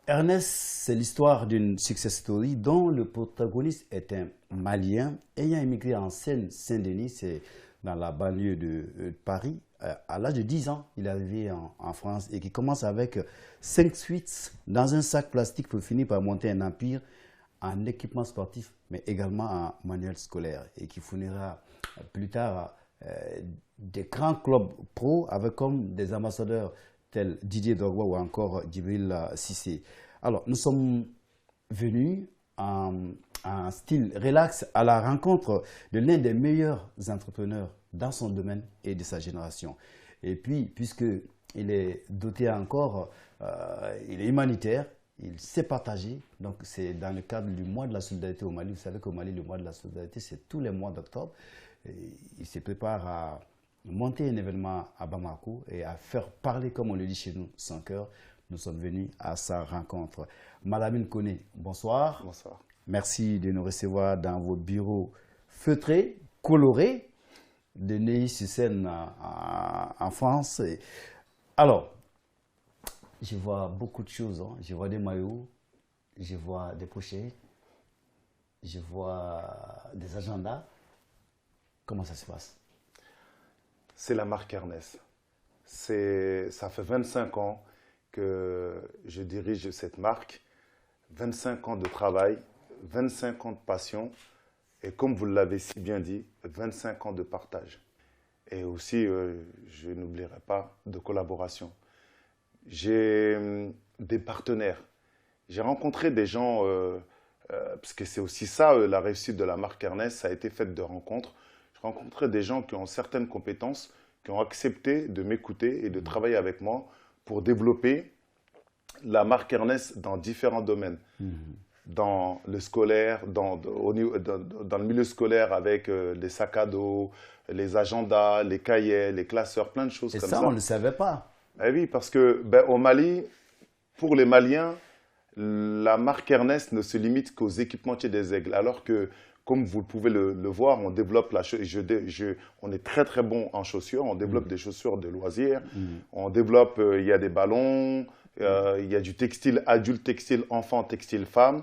Ernest, c'est l'histoire d'une success story dont le protagoniste est un Malien ayant immigré en Seine-Saint-Denis, c'est dans la banlieue de Paris. À l'âge de 10 ans, il est arrivé en France et qui commence avec 5 suites dans un sac plastique pour finir par monter un empire en équipement sportif, mais également en manuel scolaire et qui fournira plus tard des grands clubs pro avec comme des ambassadeurs tels Didier Drogba ou encore Djibril Cissé. Alors, nous sommes venus en style relax à la rencontre de l'un des meilleurs entrepreneurs dans son domaine et de sa génération. Et puis, puisqu'il est doté encore, il est humanitaire, il sait partager. Donc, c'est dans le cadre du mois de la solidarité au Mali. Vous savez qu'au Mali, le mois de la solidarité, c'est tous les mois d'octobre. Il se prépare à monter un événement à Bamako et à faire parler, comme on le dit chez nous, son cœur. Nous sommes venus à sa rencontre. Malamine Koné, bonsoir. Bonsoir. Merci de nous recevoir dans vos bureaux feutrés, colorés, de Neuilly-sur-Seine en France. Alors, je vois beaucoup de choses. Hein. Je vois des maillots, je vois des pochettes, je vois des agendas. Comment ça se passe? C'est la marque Ernest. Ça fait 25 ans que je dirige cette marque. 25 ans de travail, 25 ans de passion et comme vous l'avez si bien dit, 25 ans de partage. Et aussi, je n'oublierai pas de collaboration. J'ai des partenaires. J'ai rencontré des gens, parce que c'est aussi ça, la réussite de la marque Ernest, ça a été faite de rencontres. J'ai rencontré des gens qui ont certaines compétences, qui ont accepté de m'écouter et de travailler avec moi pour développer la marque Ernest dans différents domaines. Dans le scolaire, dans le milieu scolaire avec les sacs à dos, les agendas, les cahiers, les classeurs, plein de choses et comme ça. ça. On ne le savait pas. Eh oui, parce que au Mali, pour les Maliens, la marque Ernest ne se limite qu'aux équipementiers des Aigles. Alors que, comme vous pouvez le voir, on développe on est très très bon en chaussures, on développe des chaussures de loisirs, on développe, il y a des ballons, il y a du textile adulte, textile enfant, textile femme.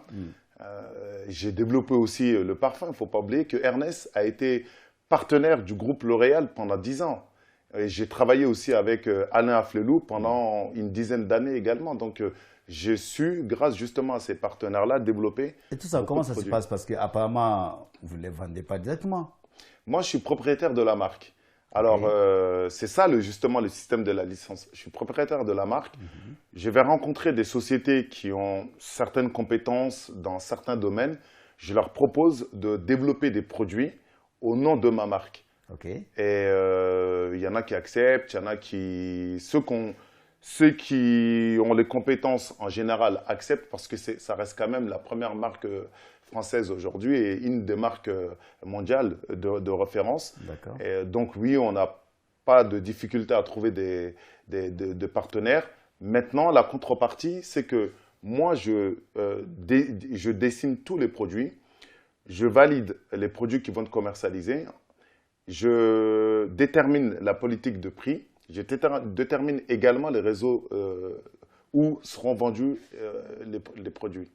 J'ai développé aussi le parfum. Il ne faut pas oublier que Ernest a été partenaire du groupe L'Oréal pendant 10 ans. J'ai travaillé aussi avec Alain Afflelou pendant une dizaine d'années également. Donc, j'ai su, grâce justement à ces partenaires-là, développer. Et tout ça, comment ça se passe? Parce qu'apparemment, vous ne les vendez pas directement. Moi, je suis propriétaire de la marque. Alors, c'est ça justement le système de la licence. Je suis propriétaire de la marque. Je vais rencontrer des sociétés qui ont certaines compétences dans certains domaines. Je leur propose de développer des produits au nom de ma marque. Okay. Et il y en a qui acceptent, il y en a qui… Ceux qui ont les compétences en général acceptent parce que ça reste quand même la première marque française aujourd'hui et une des marques mondiales de référence. Et donc oui, on n'a pas de difficulté à trouver des partenaires. Maintenant, la contrepartie, c'est que moi, je dessine tous les produits, je valide les produits qui vont être commercialisés, je détermine la politique de prix, je détermine également les réseaux où seront vendus les produits.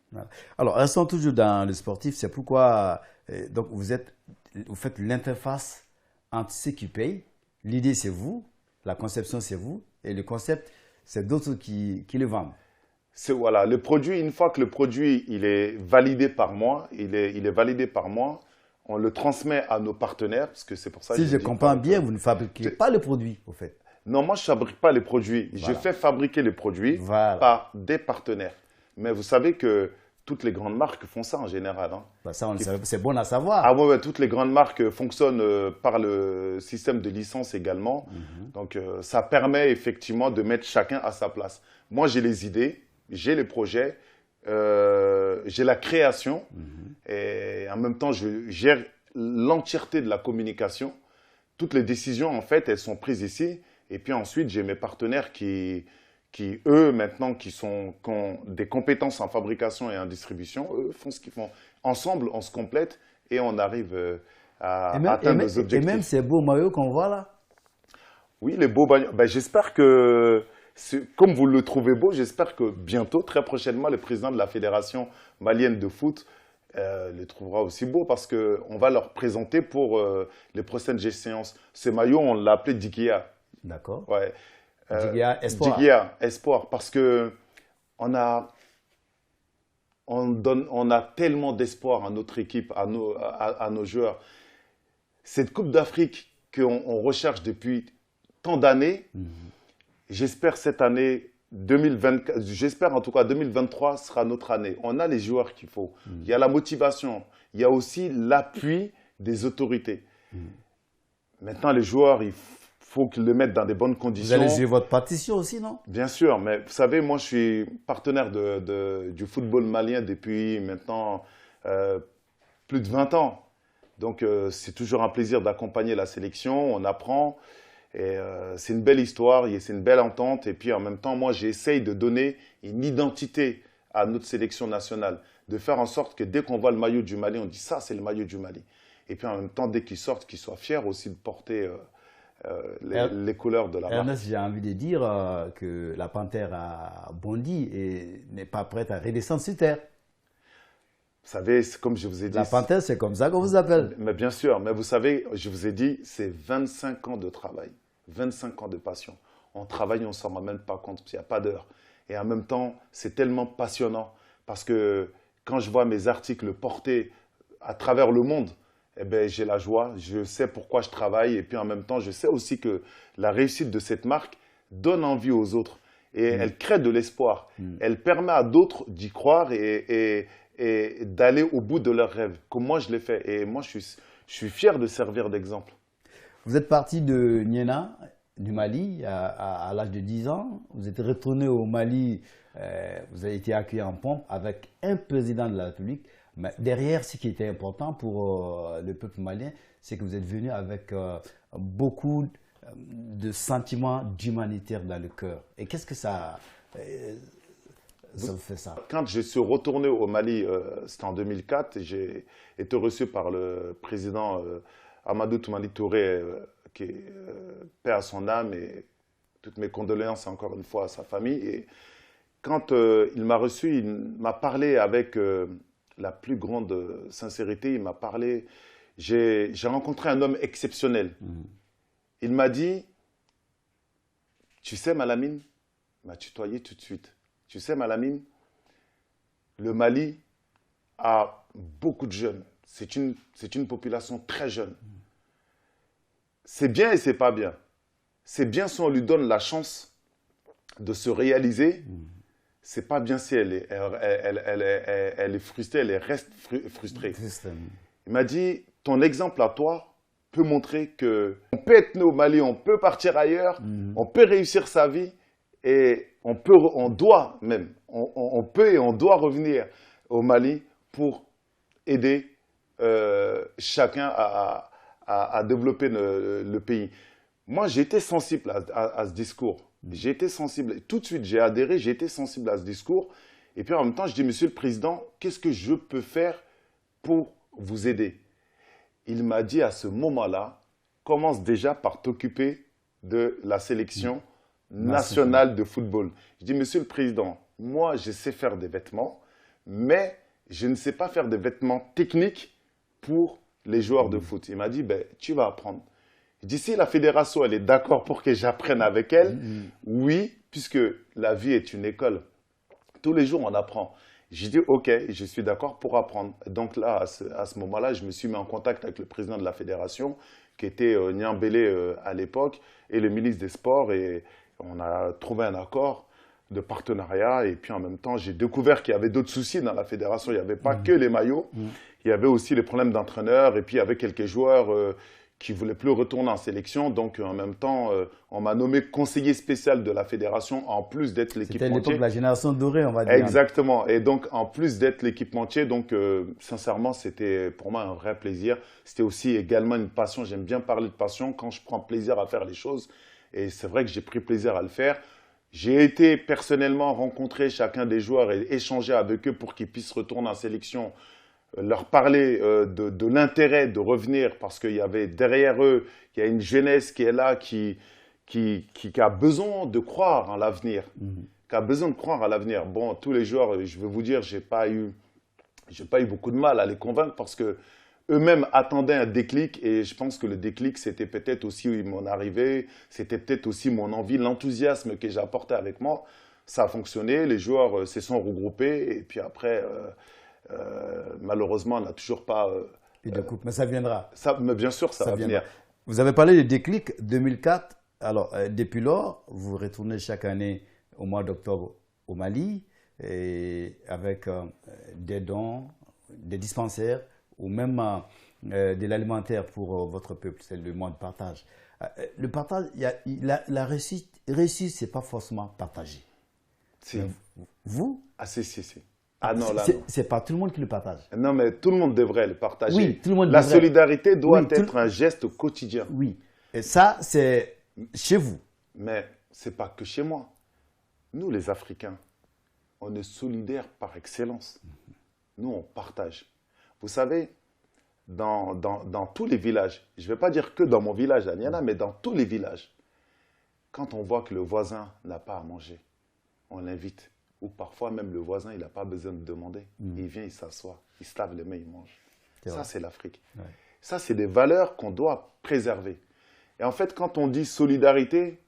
Alors, restons toujours dans le sportif. C'est pourquoi donc vous faites l'interface entre ceux qui payent. L'idée, c'est vous. La conception, c'est vous. Et le concept, c'est d'autres qui le vendent. Voilà, le produit, une fois que le produit il est validé par moi, il est validé par moi, on le transmet à nos partenaires. Parce que c'est pour ça si je comprends bien, vous ne fabriquez pas le produit, au fait. Non, moi, je ne fabrique pas les produits. Voilà. Je fais fabriquer les produits par des partenaires. Mais vous savez que toutes les grandes marques font ça en général. Hein. Bah ça, c'est bon à savoir. Ah ouais, toutes les grandes marques fonctionnent par le système de licence également. Donc, ça permet effectivement de mettre chacun à sa place. Moi, j'ai les idées, j'ai les projets, j'ai la création. Et en même temps, je gère l'entièreté de la communication. Toutes les décisions, en fait, elles sont prises ici. Et puis ensuite, j'ai mes partenaires qui eux, maintenant, qui ont des compétences en fabrication et en distribution, eux font ce qu'ils font. Ensemble, on se complète et on arrive à atteindre nos objectifs. Et même ces beaux maillots qu'on voit là? Oui, les beaux maillots. Ben, j'espère que Comme vous le trouvez beau, j'espère que bientôt, très prochainement, le président de la Fédération malienne de foot le trouvera aussi beau parce qu'on va leur présenter pour les prochaines séances. Ce maillot, on l'a appelé Dikia. D'accord. Ouais. Dikia Espoir. Dikia Espoir parce que on a tellement d'espoir à notre équipe, à nos joueurs. Cette Coupe d'Afrique qu'on recherche depuis tant d'années, j'espère cette année 2024, j'espère en tout cas 2023 sera notre année. On a les joueurs qu'il faut. Il y a la motivation, il y a aussi l'appui des autorités. Maintenant, les joueurs, il faut qu'ils le mettent dans des bonnes conditions. Vous allez jouer votre partition aussi, non? Bien sûr, mais vous savez, moi, je suis partenaire du football malien depuis maintenant plus de 20 ans. Donc, c'est toujours un plaisir d'accompagner la sélection, on apprend. Et c'est une belle histoire, c'est une belle entente. Et puis, en même temps, moi, j'essaye de donner une identité à notre sélection nationale. De faire en sorte que dès qu'on voit le maillot du Mali, on dit ça, c'est le maillot du Mali. Et puis, en même temps, dès qu'ils sortent, qu'ils soient fiers aussi de porter les couleurs de la marque. Ernest, j'ai envie de dire que la Panthère a bondi et n'est pas prête à redescendre sur terre. Vous savez, comme je vous ai dit… La Panthère, c'est comme ça qu'on vous appelle. Mais bien sûr, mais vous savez, je vous ai dit, c'est 25 ans de travail, 25 ans de passion. On travaille, on ne s'en rend même pas compte, il n'y a pas d'heure. Et en même temps, c'est tellement passionnant parce que quand je vois mes articles portés à travers le monde, eh ben, j'ai la joie, je sais pourquoi je travaille et puis en même temps, je sais aussi que la réussite de cette marque donne envie aux autres et elle crée de l'espoir. Elle permet à d'autres d'y croire et d'aller au bout de leurs rêves, comme moi je l'ai fait. Et moi, je suis fier de servir d'exemple. Vous êtes parti de Niena, du Mali, à l'âge de 10 ans. Vous êtes retourné au Mali, vous avez été accueilli en pompe avec un président de la République. Mais derrière, ce qui était important pour le peuple malien, c'est que vous êtes venu avec beaucoup de sentiments d'humanitaire dans le cœur. Et qu'est-ce que ça vous fait ça? Quand je suis retourné au Mali, c'était en 2004, j'ai été reçu par le président Amadou Toumani Touré, qui est paix à son âme, et toutes mes condoléances encore une fois à sa famille. Et quand il m'a reçu, il m'a parlé avec la plus grande sincérité. Il m'a parlé, j'ai rencontré un homme exceptionnel. Il m'a dit, tu sais Malamine, il m'a tutoyé tout de suite. Tu sais Malamine, le Mali a beaucoup de jeunes. C'est une population très jeune. C'est bien et c'est pas bien. C'est bien si on lui donne la chance de se réaliser. C'est pas bien si elle est frustrée, elle reste frustrée. Il m'a dit, ton exemple à toi peut montrer qu'on peut être né au Mali, on peut partir ailleurs, on peut réussir sa vie et on doit même, on peut et on doit revenir au Mali pour aider chacun à développer le pays. Moi, j'ai été sensible à ce discours. J'ai été sensible. Tout de suite, j'ai adhéré, j'ai été sensible à ce discours. Et puis en même temps, je dis, Monsieur le Président, qu'est-ce que je peux faire pour vous aider? Il m'a dit à ce moment-là, commence déjà par t'occuper de la sélection nationale de football. Je dis, Monsieur le Président, moi, je sais faire des vêtements, mais je ne sais pas faire des vêtements techniques pour les joueurs de foot. Il m'a dit, ben, tu vas apprendre. Je dis, si la fédération, elle est d'accord pour que j'apprenne avec elle, oui, puisque la vie est une école. Tous les jours, on apprend. J'ai dit, OK, je suis d'accord pour apprendre. Donc là, à ce moment-là, je me suis mis en contact avec le président de la fédération, qui était Niambélé à l'époque, et le ministre des Sports, et on a trouvé un accord de partenariat. Et puis en même temps, j'ai découvert qu'il y avait d'autres soucis dans la fédération. Il n'y avait pas que les maillots, il y avait aussi les problèmes d'entraîneurs, et puis il y avait quelques joueurs qui ne voulaient plus retourner en sélection. Donc, en même temps, on m'a nommé conseiller spécial de la fédération, en plus d'être l'équipementier. C'était l'époque de la génération dorée, on va dire. Exactement. Et donc, en plus d'être l'équipementier, donc, sincèrement, c'était pour moi un vrai plaisir. C'était aussi également une passion. J'aime bien parler de passion quand je prends plaisir à faire les choses. Et c'est vrai que j'ai pris plaisir à le faire. J'ai été personnellement rencontrer chacun des joueurs et échanger avec eux pour qu'ils puissent retourner en sélection, leur parler de l'intérêt de revenir parce qu'il y avait derrière eux, il y a une jeunesse qui est là, qui qui a besoin de croire en l'avenir. Qui a besoin de croire à l'avenir. Bon, tous les joueurs, je vais vous dire, j'ai pas eu beaucoup de mal à les convaincre parce que eux-mêmes attendaient un déclic et je pense que le déclic, c'était peut-être aussi mon arrivée, c'était peut-être aussi mon envie, l'enthousiasme que j'ai apporté avec moi. Ça a fonctionné, les joueurs se sont regroupés et puis après, malheureusement, on n'a toujours pas… Et de coupe, mais ça viendra. Mais bien sûr, ça va venir. Vous avez parlé de déclic 2004. Alors, depuis lors, vous retournez chaque année au mois d'octobre au Mali et avec des dons, des dispensaires ou même de l'alimentaire pour votre peuple. C'est le mois de partage. Le partage, la réussite, ce n'est pas forcément partagé. Si. Vous? Ah, si. Ah non, là, non. C'est pas tout le monde qui le partage. Non, mais tout le monde devrait le partager. Oui, tout le monde La devrait. solidarité doit être un geste quotidien. Oui. Et ça, c'est chez vous. Mais ce n'est pas que chez moi. Nous, les Africains, on est solidaires par excellence. Nous, on partage. Vous savez, dans tous les villages, je ne vais pas dire que dans mon village, il y en a, mais dans tous les villages, quand on voit que le voisin n'a pas à manger, on l'invite. Ou parfois même le voisin, il n'a pas besoin de demander. Il vient, il s'assoit, il se lave les mains, il mange. Ça, c'est l'Afrique. Ouais. Ça, c'est des valeurs qu'on doit préserver. Et en fait, quand on dit solidarité,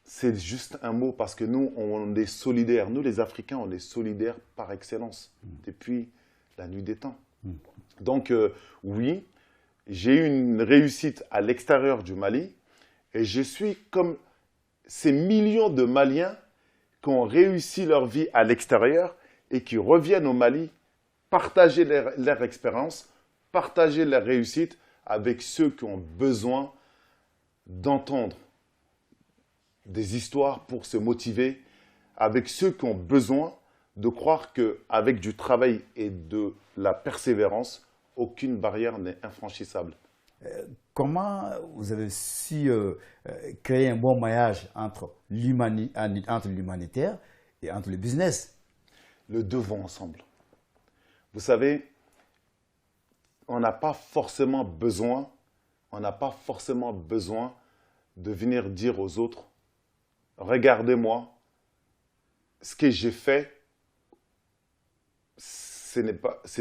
c'est juste un mot parce que nous, on est solidaires. Nous, les Africains, on est solidaires par excellence depuis la nuit des temps. Donc, oui, j'ai eu une réussite à l'extérieur du Mali et je suis comme ces millions de Maliens qui ont réussi leur vie à l'extérieur et qui reviennent au Mali partager leur expérience, partager leur réussite avec ceux qui ont besoin d'entendre des histoires pour se motiver, avec ceux qui ont besoin de croire qu'avec du travail et de la persévérance, aucune barrière n'est infranchissable. Comment vous avez su créer un bon maillage entre l'humanitaire et entre le business? Les deux vont ensemble. Vous savez, on n'a pas forcément besoin de venir dire aux autres, regardez-moi, ce que j'ai fait, ce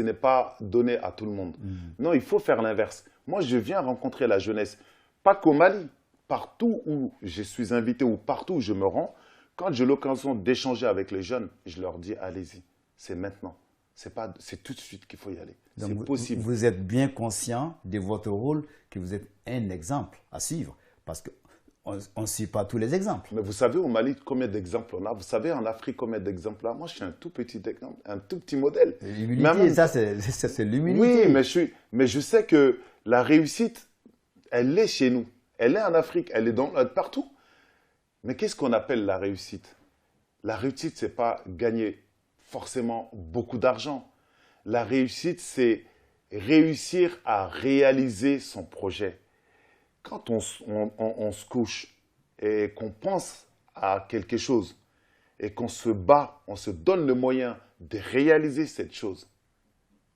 n'est pas donné à tout le monde. Non, il faut faire l'inverse. Moi, je viens rencontrer la jeunesse, pas qu'au Mali, partout où je suis invité ou partout où je me rends, quand j'ai l'occasion d'échanger avec les jeunes, je leur dis, allez-y, c'est maintenant. C'est tout de suite qu'il faut y aller. C'est possible. Vous êtes bien conscient de votre rôle, que vous êtes un exemple à suivre, parce qu'on ne suit pas tous les exemples. Mais vous savez au Mali combien d'exemples on a? Vous savez en Afrique combien d'exemples on a? Moi, je suis un tout petit exemple, un tout petit modèle. L'humilité, ça c'est l'humilité. Oui, mais je sais que la réussite, elle est chez nous. Elle est en Afrique, elle est partout. Mais qu'est-ce qu'on appelle la réussite? La réussite, ce n'est pas gagner forcément beaucoup d'argent. La réussite, c'est réussir à réaliser son projet. Quand on se couche et qu'on pense à quelque chose et qu'on se bat, on se donne le moyen de réaliser cette chose,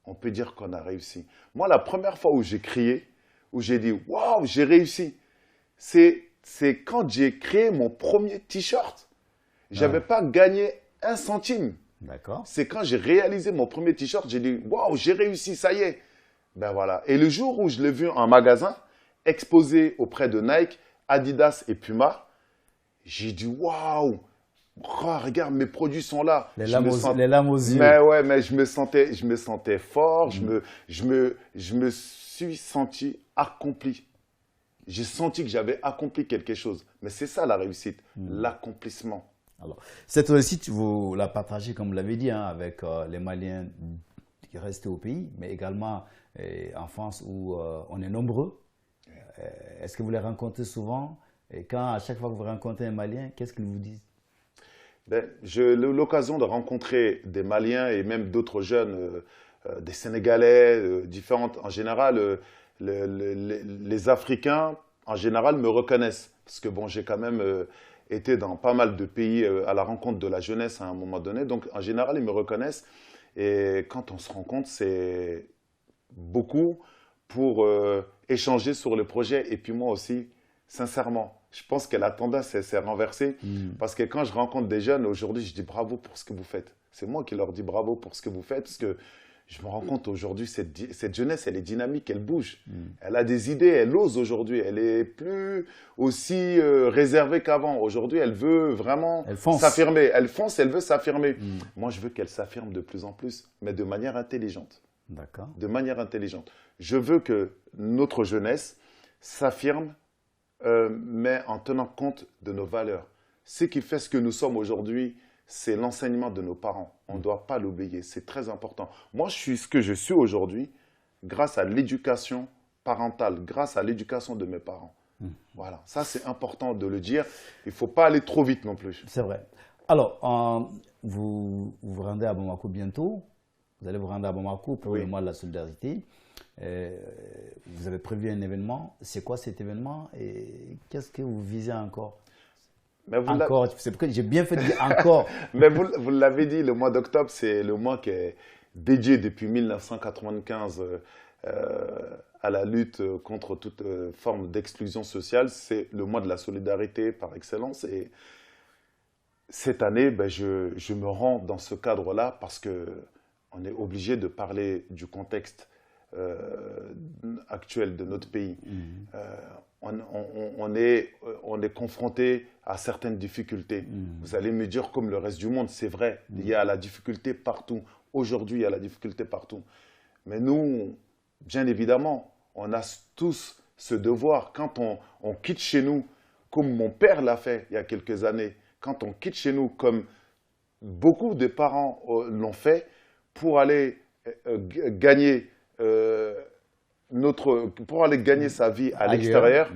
on peut dire qu'on a réussi. Moi, la première fois où j'ai crié, où j'ai dit « Waouh, j'ai réussi », c'est quand j'ai créé mon premier t-shirt. Je n'avais pas gagné un centime. C'est quand j'ai réalisé mon premier t-shirt, j'ai dit « Waouh, j'ai réussi, ça y est ». Ben voilà. Et le jour où je l'ai vu en magasin, exposé auprès de Nike, Adidas et Puma, j'ai dit « Waouh, regarde, mes produits sont là. » Les larmes aux yeux. Mais ouais, mais je me sentais fort, je me suis senti accompli. J'ai senti que j'avais accompli quelque chose. Mais c'est ça la réussite, l'accomplissement. Alors, cette réussite, vous la partagez, comme vous l'avez dit, avec les Maliens qui restent au pays, mais également en France où on est nombreux. Est-ce que vous les rencontrez souvent? Et à chaque fois que vous rencontrez un Malien, qu'est-ce qu'ils vous disent? J'ai eu l'occasion de rencontrer des Maliens et même d'autres jeunes, des Sénégalais, différentes. En général, les Africains, en général, me reconnaissent. Parce que bon, j'ai quand même été dans pas mal de pays à la rencontre de la jeunesse à un moment donné. Donc, en général, ils me reconnaissent. Et quand on se rencontre, c'est beaucoup pour échanger sur le projet. Et puis moi aussi, sincèrement, Je pense que la tendance s'est renversée parce que quand je rencontre des jeunes aujourd'hui, je dis bravo pour ce que vous faites. C'est moi qui leur dis bravo pour ce que vous faites parce que je me rends compte aujourd'hui, cette jeunesse, elle est dynamique, elle bouge. Elle a des idées, elle ose aujourd'hui. Elle est plus aussi réservée qu'avant. Aujourd'hui, elle veut vraiment s'affirmer. Elle fonce, elle veut s'affirmer. Moi, je veux qu'elle s'affirme de plus en plus, mais de manière intelligente. D'accord. De manière intelligente. Je veux que notre jeunesse s'affirme, mais en tenant compte de nos valeurs. Ce qui fait ce que nous sommes aujourd'hui, c'est l'enseignement de nos parents. On ne doit pas l'oublier, c'est très important. Moi, je suis ce que je suis aujourd'hui grâce à l'éducation parentale, grâce à l'éducation de mes parents. Voilà, ça c'est important de le dire. Il ne faut pas aller trop vite non plus. C'est vrai. Alors, vous vous rendez à Bamako bientôt. Vous allez vous rendre à Bamako pour le mois de la solidarité. Vous avez prévu un événement. C'est quoi cet événement et qu'est-ce que vous visez encore? Encore, c'est pourquoi j'ai bien fait de dire encore. Mais vous l'avez dit, le mois d'octobre, c'est le mois qui est dédié depuis 1995 à la lutte contre toute forme d'exclusion sociale. C'est le mois de la solidarité par excellence. Et cette année, je me rends dans ce cadre-là parce qu'on est obligé de parler du contexte actuel de notre pays. On est confronté à certaines difficultés. Vous allez me dire, comme le reste du monde, c'est vrai, il y a la difficulté partout. Aujourd'hui, il y a la difficulté partout. Mais nous, bien évidemment, on a tous ce devoir. Quand on quitte chez nous, comme mon père l'a fait il y a quelques années, quand on quitte chez nous, comme beaucoup de parents l'ont fait, pour aller gagner sa vie à l'extérieur,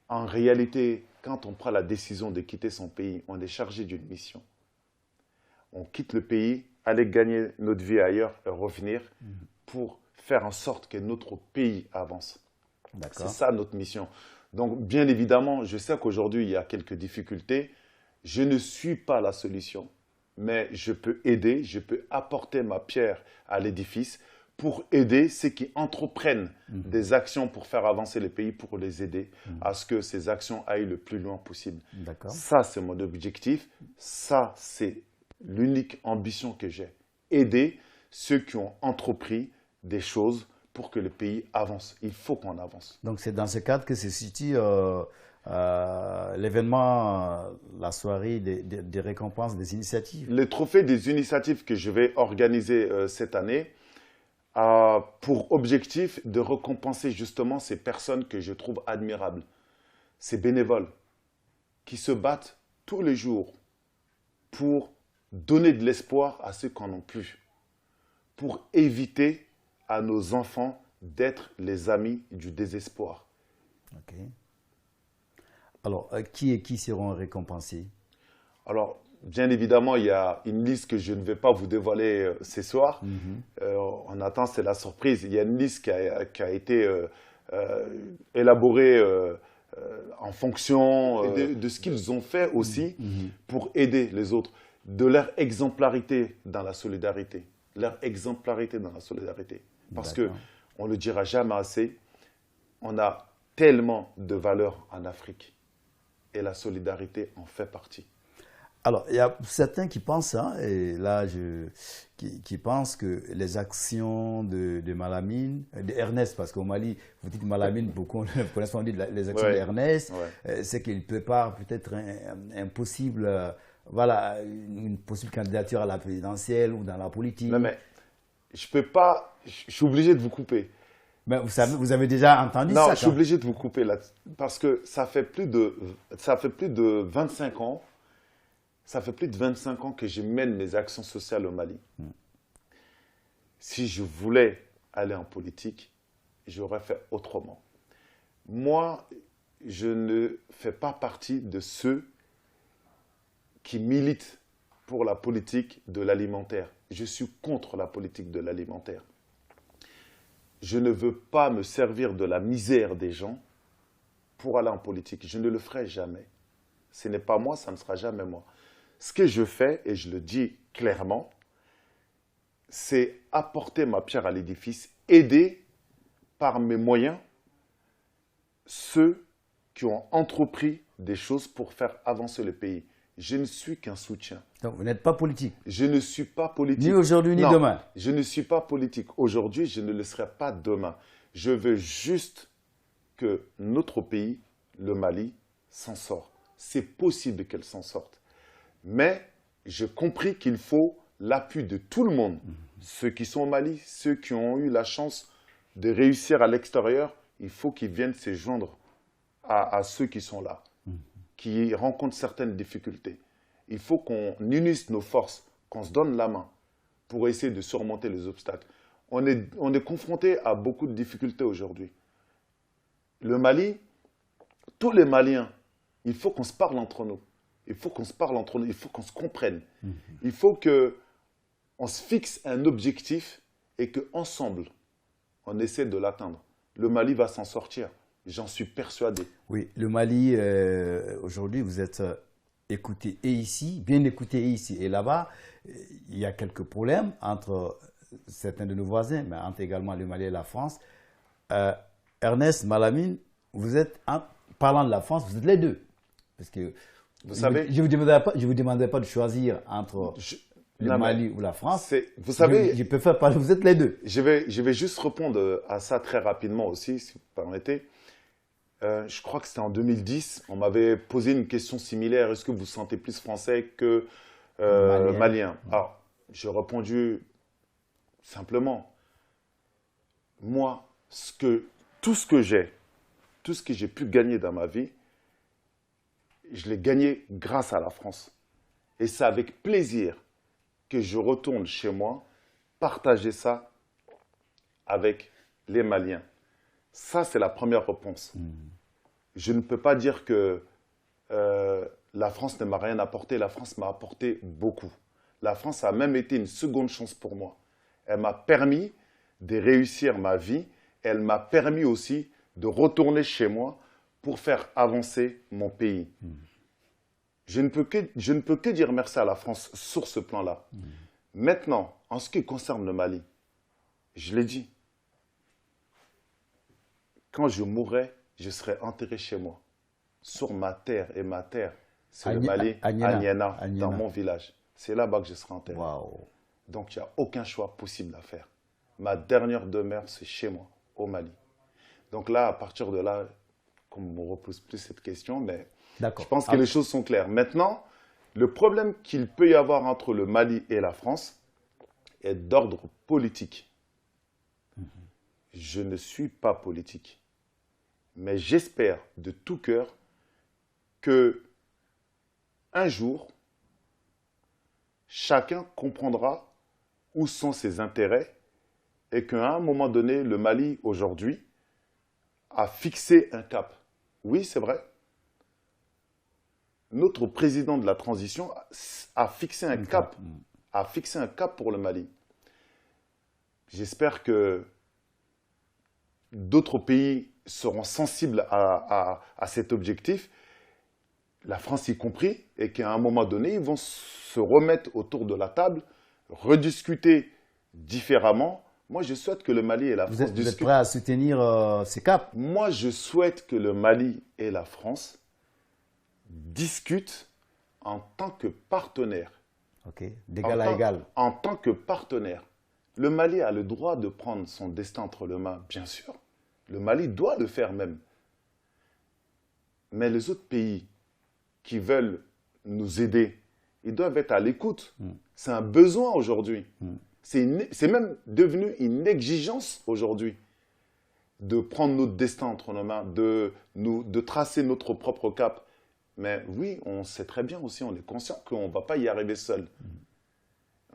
en réalité, quand on prend la décision de quitter son pays, on est chargé d'une mission. On quitte le pays, aller gagner notre vie ailleurs et revenir pour faire en sorte que notre pays avance. C'est ça notre mission. Donc, bien évidemment, je sais qu'aujourd'hui, il y a quelques difficultés. Je ne suis pas la solution, mais je peux aider, je peux apporter ma pierre à l'édifice pour aider ceux qui entreprennent des actions pour faire avancer les pays, pour les aider à ce que ces actions aillent le plus loin possible. Ça, c'est mon objectif. Ça, c'est l'unique ambition que j'ai. Aider ceux qui ont entrepris des choses pour que le pays avance. Il faut qu'on avance. Donc, c'est dans ce cadre que se situe l'événement, la soirée des récompenses des initiatives. Le trophée des initiatives que je vais organiser cette année a pour objectif de récompenser justement ces personnes que je trouve admirables, ces bénévoles qui se battent tous les jours pour donner de l'espoir à ceux qui n'en ont plus, pour éviter à nos enfants d'être les amis du désespoir. Ok. Alors, qui et qui seront récompensés? Alors, bien évidemment, il y a une liste que je ne vais pas vous dévoiler ce soir. On attend, c'est la surprise. Il y a une liste qui a été élaborée en fonction de ce qu'ils ont fait aussi pour aider les autres, de leur exemplarité dans la solidarité. Leur exemplarité dans la solidarité. Parce qu'on ne le dira jamais assez, on a tellement de valeurs en Afrique. Et la solidarité en fait partie. Alors, il y a certains qui pensent, et là, qui pensent que les actions de Malamine, d'Ernest, parce qu'au Mali, vous dites Malamine, beaucoup connaissent, on dit les actions d'Ernest, c'est qu'il prépare peut-être un possible, une possible candidature à la présidentielle ou dans la politique. Non, mais je peux pas, je suis obligé de vous couper. Mais vous avez déjà entendu ça? Non, je suis obligé de vous couper là, parce que ça fait plus de 25 ans. Ça fait plus de 25 ans que je mène mes actions sociales au Mali. Si je voulais aller en politique, j'aurais fait autrement. Moi, je ne fais pas partie de ceux qui militent pour la politique de l'alimentaire. Je suis contre la politique de l'alimentaire. Je ne veux pas me servir de la misère des gens pour aller en politique. Je ne le ferai jamais. Ce n'est pas moi, ça ne sera jamais moi. Ce que je fais, et je le dis clairement, c'est apporter ma pierre à l'édifice, aider par mes moyens ceux qui ont entrepris des choses pour faire avancer le pays. Je ne suis qu'un soutien. Donc, vous n'êtes pas politique. Je ne suis pas politique. Ni aujourd'hui, ni Non, demain. je ne suis pas politique. Aujourd'hui, je ne le serai pas demain. Je veux juste que notre pays, le Mali, s'en sorte. C'est possible qu'elle s'en sorte. Mais j'ai compris qu'il faut l'appui de tout le monde. Ceux qui sont au Mali, ceux qui ont eu la chance de réussir à l'extérieur, il faut qu'ils viennent se joindre à ceux qui sont là, qui rencontrent certaines difficultés. Il faut qu'on unisse nos forces, qu'on se donne la main pour essayer de surmonter les obstacles. On est confronté à beaucoup de difficultés aujourd'hui. Le Mali, tous les Maliens, il faut qu'on se parle entre nous. Il faut qu'on se parle entre nous, il faut qu'on se comprenne. Il faut qu'on se fixe un objectif et qu'ensemble, on essaie de l'atteindre. Le Mali va s'en sortir, j'en suis persuadé. Oui, le Mali, aujourd'hui, vous êtes écouté et ici, bien écouté et ici. Et là-bas, il y a quelques problèmes entre certains de nos voisins, mais entre également le Mali et la France. Ernest, Malamine, vous êtes, en parlant de la France, vous êtes les deux. Parce que vous savez, je ne vous demandais pas de choisir entre le Mali ou la France. Vous savez, je peux faire parler, vous êtes les deux. Je vais juste répondre à ça très rapidement aussi, si vous permettez. Je crois que c'était en 2010, on m'avait posé une question similaire. Est-ce que vous vous sentez plus français que malien? Alors, j'ai répondu simplement, moi, tout ce que j'ai pu gagner dans ma vie, je l'ai gagné grâce à la France. Et c'est avec plaisir que je retourne chez moi, partager ça avec les Maliens. Ça, c'est la première réponse. Je ne peux pas dire que la France ne m'a rien apporté. La France m'a apporté beaucoup. La France a même été une seconde chance pour moi. Elle m'a permis de réussir ma vie. Elle m'a permis aussi de retourner chez moi pour faire avancer mon pays. Je ne peux que dire merci à la France sur ce plan-là. Maintenant, en ce qui concerne le Mali, je l'ai dit, quand je mourrai, je serai enterré chez moi, sur ma terre. Et ma terre, c'est le Mali, à Niena, dans mon village. C'est là-bas que je serai enterré. Wow. Donc, il n'y a aucun choix possible à faire. Ma dernière demeure, c'est chez moi, au Mali. Donc là, à partir de là, qu'on ne me repose plus cette question, mais je pense que les choses sont claires. Maintenant, le problème qu'il peut y avoir entre le Mali et la France est d'ordre politique. Je ne suis pas politique. Mais j'espère de tout cœur que un jour, chacun comprendra où sont ses intérêts et qu'à un moment donné, le Mali, aujourd'hui, a fixé un cap. Oui, c'est vrai. Notre président de la transition a fixé un cap. A fixé un cap pour le Mali. J'espère que d'autres pays seront sensibles à cet objectif, la France y compris, et qu'à un moment donné, ils vont se remettre autour de la table, rediscuter différemment. Moi, je souhaite que le Mali et la France discutent. Vous êtes prêt à soutenir ces caps? Moi, je souhaite que le Mali et la France discutent en tant que partenaires. Ok, d'égal à égal. En tant que partenaire. Le Mali a le droit de prendre son destin entre les mains, bien sûr. Le Mali doit le faire même. Mais les autres pays qui veulent nous aider, ils doivent être à l'écoute. C'est un besoin aujourd'hui. C'est même devenu une exigence aujourd'hui de prendre notre destin entre nos mains, de tracer notre propre cap. Mais oui, on sait très bien aussi, on est conscient qu'on ne va pas y arriver seul.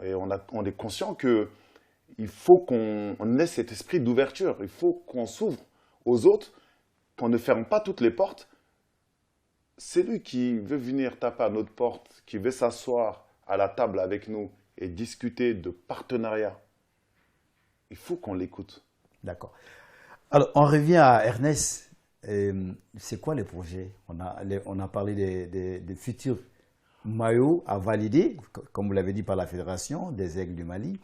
Et on est conscient qu'il faut qu'on ait cet esprit d'ouverture. Il faut qu'on s'ouvre aux autres, qu'on ne ferme pas toutes les portes. Celui qui veut venir taper à notre porte, qui veut s'asseoir à la table avec nous et discuter de partenariat, il faut qu'on l'écoute. D'accord. Alors, on revient à Ernest. C'est quoi les projets? On a parlé des futurs maillots à valider, comme vous l'avez dit, par la Fédération des Aigles du Mali.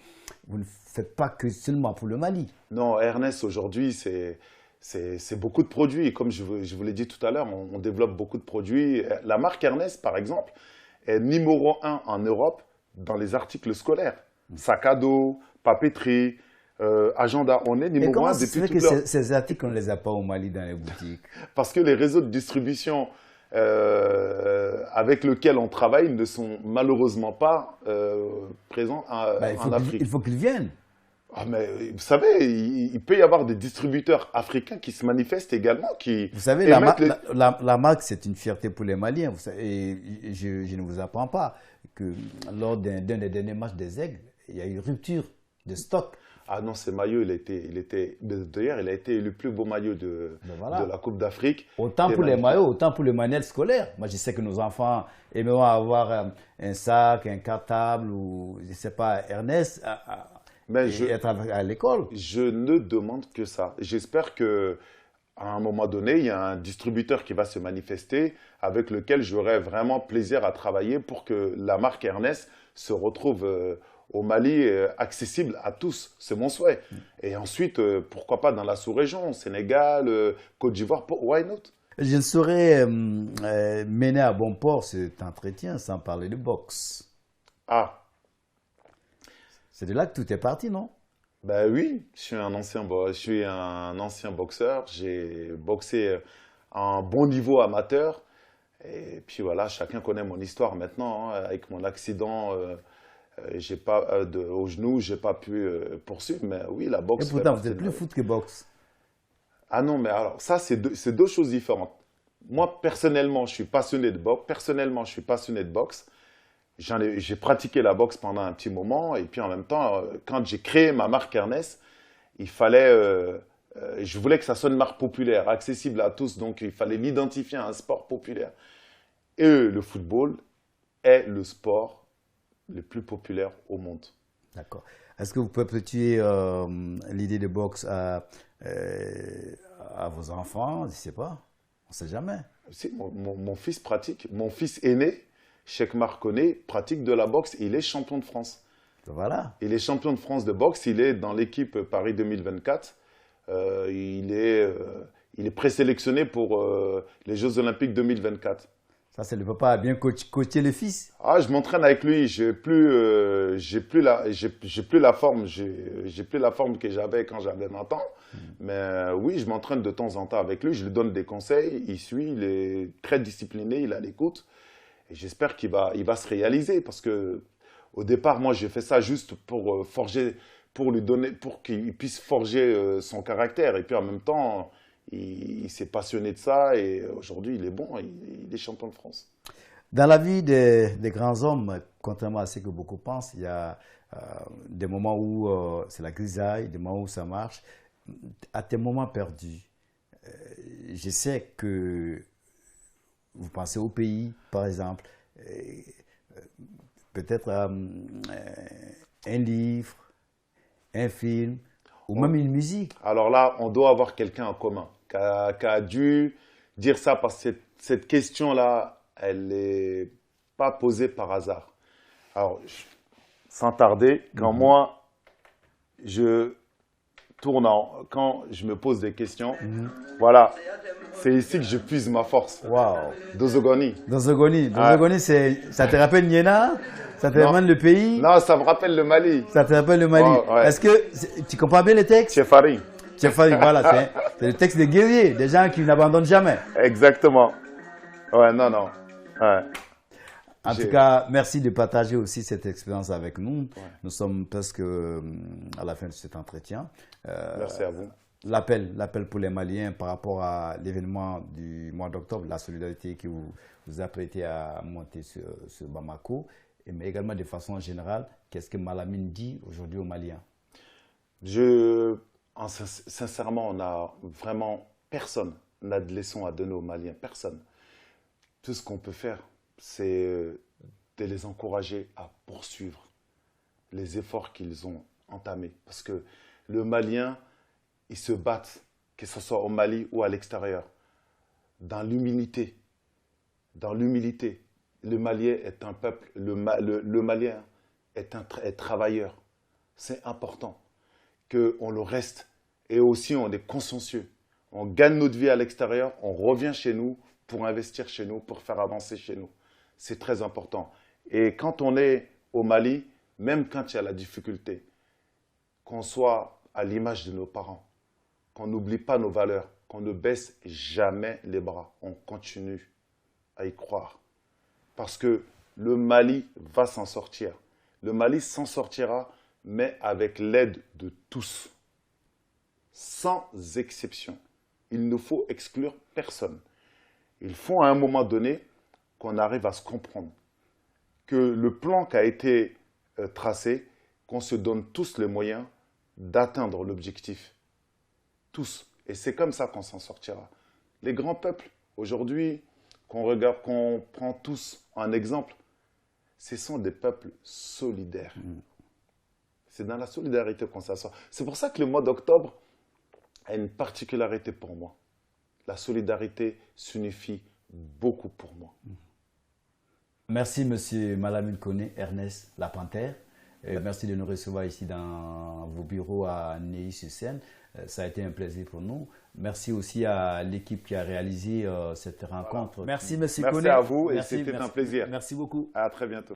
Vous ne faites pas que seulement pour le Mali. Non, Ernest, aujourd'hui, c'est c'est beaucoup de produits. Et comme je vous l'ai dit tout à l'heure, on développe beaucoup de produits. La marque Ernest, par exemple, est numéro un en Europe dans les articles scolaires. Sac à dos, papeterie, agenda. On est Et numéro comment un ça se depuis fait que toute l'Europe. ces articles, on ne les a pas au Mali dans les boutiques? Parce que les réseaux de distribution avec lesquels on travaille ne sont malheureusement pas présents Ben, en Afrique. il faut qu'ils viennent. Ah, mais vous savez, il peut y avoir des distributeurs africains qui se manifestent également, qui Vous savez, émettent les... la marque, c'est une fierté pour les Maliens. Vous savez, et je ne vous apprends pas que lors d'un des derniers matchs des Aigles, il y a eu rupture de stock. Ah non, ce maillot, d'ailleurs, il a été le plus beau maillot Ben voilà. de la Coupe d'Afrique. Autant C'est pour les magnifique. maillots, autant pour les manuels scolaires. Moi, je sais que nos enfants aimeront avoir un sac, un cartable ou, je ne sais pas, Ernest, Mais et être à l'école. je ne demande que ça. J'espère que à un moment donné, il y a un distributeur qui va se manifester avec lequel j'aurai vraiment plaisir à travailler pour que la marque Ernest se retrouve au Mali accessible à tous. C'est mon souhait. Et ensuite, pourquoi pas dans la sous-région, Sénégal, Côte d'Ivoire, why not? Je ne saurais mener à bon port cet entretien sans parler de boxe. Ah, C'est de là que tout est parti, non? ben oui, je suis un ancien boxeur. J'ai boxé à un bon niveau amateur. Et puis voilà, chacun connaît mon histoire maintenant, hein. Avec mon accident j'ai pas, au genou, j'ai pas pu poursuivre. Mais oui, la Et boxe fait pourtant, vous partie êtes de plus ma vie. foot que boxe. Ah non, mais alors ça, c'est deux choses différentes. Moi, personnellement, je suis passionné de boxe. Personnellement, je suis passionné de boxe. J'ai pratiqué la boxe pendant un petit moment. Et puis en même temps, quand j'ai créé ma marque Ernest, il fallait, je voulais que ça soit une marque populaire, accessible à tous. Donc il fallait l'identifier à un sport populaire. Et le football est le sport le plus populaire au monde. D'accord. Est-ce que vous perpétuez l'idée de boxe à vos enfants? Je ne sais pas. On ne sait jamais. Si, mon fils pratique. Mon fils aîné, Cheikh Marconnet, pratique de la boxe. Il est champion de France. Voilà. Il est champion de France de boxe. Il est dans l'équipe Paris 2024. Il est présélectionné pour les Jeux Olympiques 2024. Ça, c'est le papa a bien coaché le fils. Ah, je m'entraîne avec lui. J'ai plus la forme. J'ai plus la forme que j'avais quand j'avais 20 ans. Mais oui, je m'entraîne de temps en temps avec lui. Je lui donne des conseils. Il suit. Il est très discipliné. Il a l'écoute. Et j'espère il va se réaliser parce que au départ, moi, j'ai fait ça juste pour forger, pour lui donner, pour qu'il puisse forger son caractère. Et puis en même temps, il s'est passionné de ça et aujourd'hui, il est bon. Il est champion de France. Dans la vie des grands hommes, contrairement à ce que beaucoup pensent, il y a des moments où c'est la grisaille, des moments où ça marche. À tes moments perdus, je sais que vous pensez au pays, par exemple, peut-être un livre, un film, ou même une musique. Alors là, on doit avoir quelqu'un en commun qui a dû dire ça parce que cette question-là, elle n'est pas posée par hasard. Alors, sans tarder, quand moi, je quand je me pose des questions, voilà, c'est ici que je puise ma force. Waouh! Dozogoni. Dozogoni. Ah. Dozogoni, ça te rappelle Niena? Ça te Non. rappelle le pays? Non, ça me rappelle le Mali. Ça te rappelle le Mali? Oh, ouais. Est-ce que tu comprends bien les textes? Chefari. Chefari, voilà, c'est le texte des guerriers, des gens qui n'abandonnent jamais. Exactement. Ouais, non, non. Ouais. En tout cas, merci de partager aussi cette expérience avec nous. Ouais. Nous sommes presque à la fin de cet entretien. Merci à vous. L'appel pour les Maliens par rapport à l'événement du mois d'octobre, la solidarité que vous apprêtez à monter sur Bamako, mais également de façon générale, qu'est-ce que Malamine dit aujourd'hui aux Maliens? Sincèrement, on n'a vraiment personne n'a de leçons à donner aux Maliens, personne. Tout ce qu'on peut faire, c'est de les encourager à poursuivre les efforts qu'ils ont entamés. Parce que le Malien, ils se battent, que ce soit au Mali ou à l'extérieur, dans l'humilité. Dans l'humilité. Le Malien est un peuple, le Malien est travailleur. C'est important qu'on le reste. Et aussi, on est consciencieux. On gagne notre vie à l'extérieur, on revient chez nous pour investir chez nous, pour faire avancer chez nous. C'est très important. Et quand on est au Mali, même quand il y a la difficulté, qu'on soit à l'image de nos parents, qu'on n'oublie pas nos valeurs, qu'on ne baisse jamais les bras, on continue à y croire. Parce que le Mali va s'en sortir. Le Mali s'en sortira, mais avec l'aide de tous, sans exception. Il ne faut exclure personne. Il faut à un moment donné qu'on arrive à se comprendre, que le plan qui a été tracé, qu'on se donne tous les moyens d'atteindre l'objectif. Tous. Et c'est comme ça qu'on s'en sortira. Les grands peuples, aujourd'hui, qu'on regarde, qu'on prend tous en exemple, ce sont des peuples solidaires. C'est dans la solidarité qu'on s'en sort. C'est pour ça que le mois d'octobre a une particularité pour moi. La solidarité signifie beaucoup pour moi. Merci, M. Malamine Koné, Ernest Lapanthère. Merci de nous recevoir ici dans vos bureaux à Neuilly-sur-Seine. Ça a été un plaisir pour nous. Merci aussi à l'équipe qui a réalisé cette rencontre. Voilà. Merci, M. Koné. Merci à vous et c'était un plaisir. Merci beaucoup. À très bientôt.